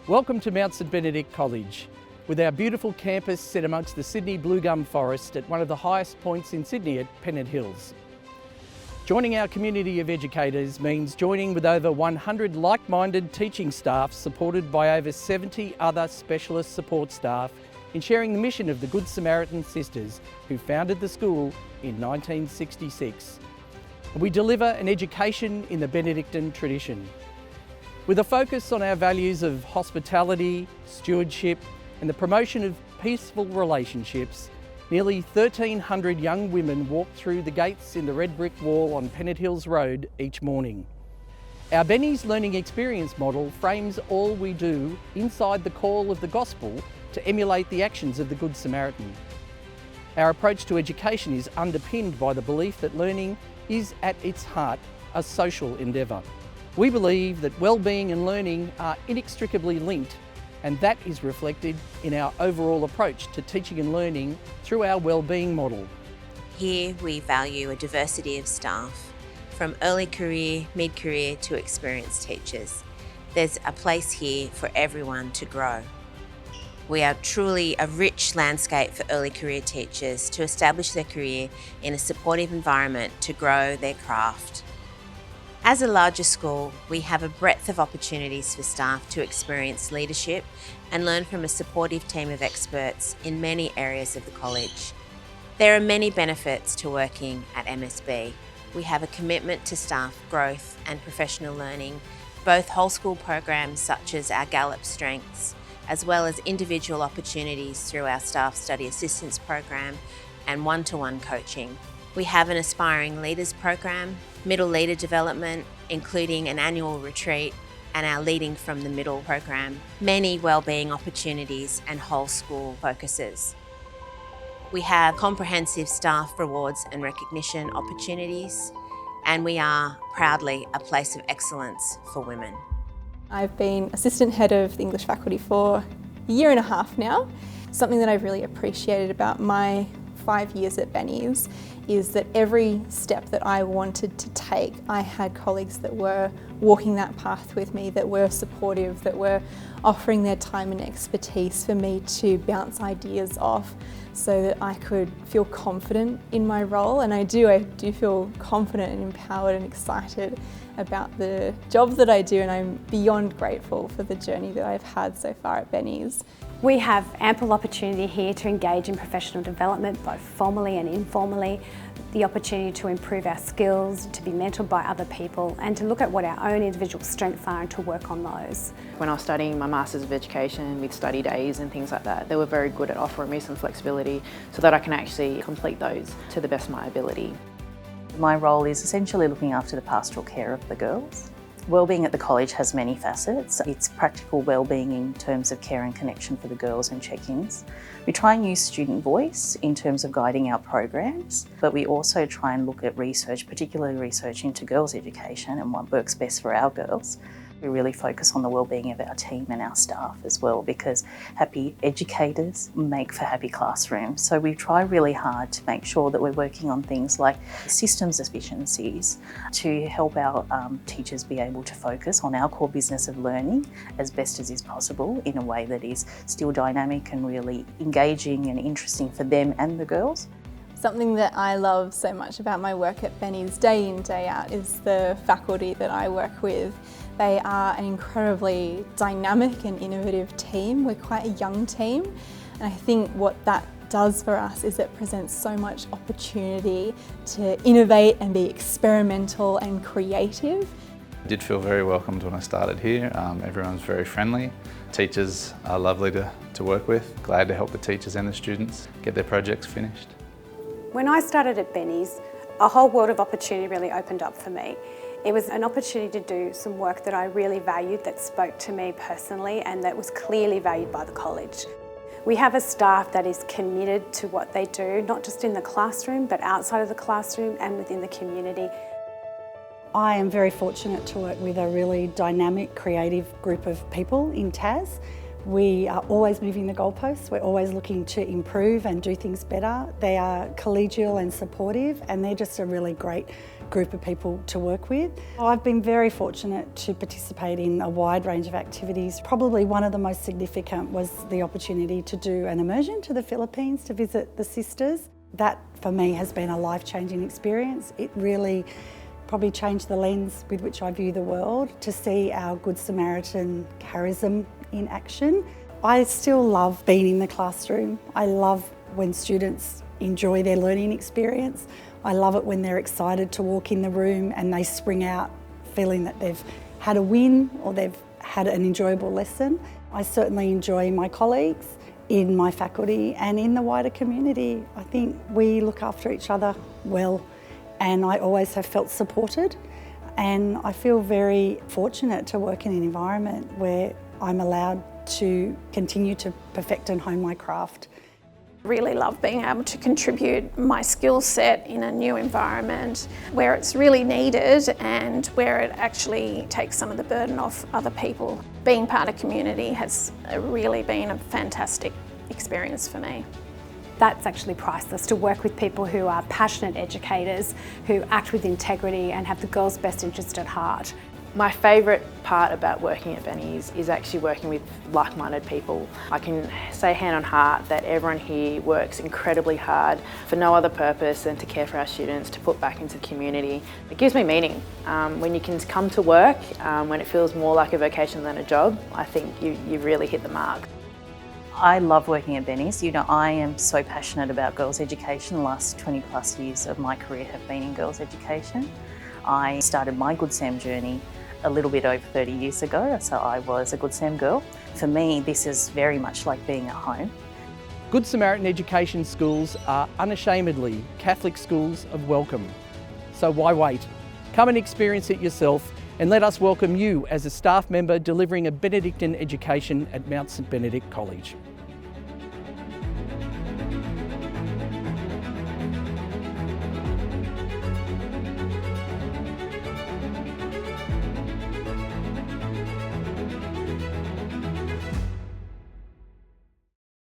Welcome to St Benedict College, with our beautiful campus set amongst the Sydney Blue Gum Forest at one of the highest points in Sydney at Pennant Hills. Joining our community of educators means joining with over 100 like-minded teaching staff supported by over 70 other specialist support staff in sharing the mission of the Good Samaritan sisters who founded the school in 1966. We deliver an education in the Benedictine tradition. With a focus on our values of hospitality, stewardship and the promotion of peaceful relationships, nearly 1,300 young women walk through the gates in the red brick wall on Pennant Hills Road each morning. Our Benny's Learning Experience model frames all we do inside the call of the gospel to emulate the actions of the Good Samaritan. Our approach to education is underpinned by the belief that learning is at its heart a social endeavour. We believe that well-being and learning are inextricably linked, and that is reflected in our overall approach to teaching and learning through our well-being model. Here we value a diversity of staff, from early career, mid-career to experienced teachers. There's a place here for everyone to grow. We are truly a rich landscape for early career teachers to establish their career in a supportive environment to grow their craft. As a larger school, we have a breadth of opportunities for staff to experience leadership and learn from a supportive team of experts in many areas of the college. There are many benefits to working at MSB. We have a commitment to staff growth and professional learning, both whole school programs such as our Gallup Strengths, as well as individual opportunities through our Staff Study Assistance program and one-to-one coaching. We have an Aspiring Leaders program, middle leader development, including an annual retreat, and our Leading from the Middle program, many wellbeing opportunities and whole school focuses. We have comprehensive staff rewards and recognition opportunities, and we are proudly a place of excellence for women. I've been assistant head of the English faculty for a year and a half now. Something that I've really appreciated about my 5 years at Benny's is that every step that I wanted to take, I had colleagues that were walking that path with me, that were supportive, that were offering their time and expertise for me to bounce ideas off so that I could feel confident in my role. And I do feel confident and empowered and excited about the job that I do, and I'm beyond grateful for the journey that I've had so far at Benny's. We have ample opportunity here to engage in professional development, both formally and informally, the opportunity to improve our skills, to be mentored by other people, and to look at what our own individual strengths are and to work on those. When I was studying my Masters of Education with study days and things like that, they were very good at offering me some flexibility so that I can actually complete those to the best of my ability. My role is essentially looking after the pastoral care of the girls. Wellbeing at the college has many facets. It's practical wellbeing in terms of care and connection for the girls and check-ins. We try and use student voice in terms of guiding our programs, but we also try and look at research, particularly research into girls' education and what works best for our girls. We really focus on the wellbeing of our team and our staff as well, because happy educators make for happy classrooms. So we try really hard to make sure that we're working on things like systems efficiencies to help our teachers be able to focus on our core business of learning as best as is possible in a way that is still dynamic and really engaging and interesting for them and the girls. Something that I love so much about my work at Benny's day in, day out is the faculty that I work with. They are an incredibly dynamic and innovative team. We're quite a young team, and I think what that does for us is it presents so much opportunity to innovate and be experimental and creative. I did feel very welcomed when I started here. Everyone's very friendly. Teachers are lovely to work with. Glad to help the teachers and the students get their projects finished. When I started at Benny's, a whole world of opportunity really opened up for me. It was an opportunity to do some work that I really valued, that spoke to me personally, and that was clearly valued by the college. We have a staff that is committed to what they do, not just in the classroom, but outside of the classroom and within the community. I am very fortunate to work with a really dynamic, creative group of people in TAS. We are always moving the goalposts. We're always looking to improve and do things better. They are collegial and supportive, and they're just a really great group of people to work with. I've been very fortunate to participate in a wide range of activities. Probably one of the most significant was the opportunity to do an immersion to the Philippines to visit the sisters. That for me has been a life-changing experience. It really probably changed the lens with which I view the world, to see our Good Samaritan charism in action. I still love being in the classroom. I love when students enjoy their learning experience. I love it when they're excited to walk in the room and they spring out feeling that they've had a win or they've had an enjoyable lesson. I certainly enjoy my colleagues in my faculty and in the wider community. I think we look after each other well, and I always have felt supported, and I feel very fortunate to work in an environment where I'm allowed to continue to perfect and hone my craft. Really love being able to contribute my skill set in a new environment where it's really needed and where it actually takes some of the burden off other people. Being part of community has really been a fantastic experience for me. That's actually priceless, to work with people who are passionate educators, who act with integrity and have the girls' best interest at heart. My favourite part about working at Benny's is actually working with like-minded people. I can say hand on heart that everyone here works incredibly hard for no other purpose than to care for our students, to put back into the community. It gives me meaning. When you can come to work, when it feels more like a vocation than a job, I think you really hit the mark. I love working at Benny's. You know, I am so passionate about girls' education. The last 20 plus years of my career have been in girls' education. I started my Good Sam journey a little bit over 30 years ago, so I was a Good Sam girl. For me, this is very much like being at home. Good Samaritan Education schools are unashamedly Catholic schools of welcome. So why wait? Come and experience it yourself, and let us welcome you as a staff member delivering a Benedictine education at St Benedict College.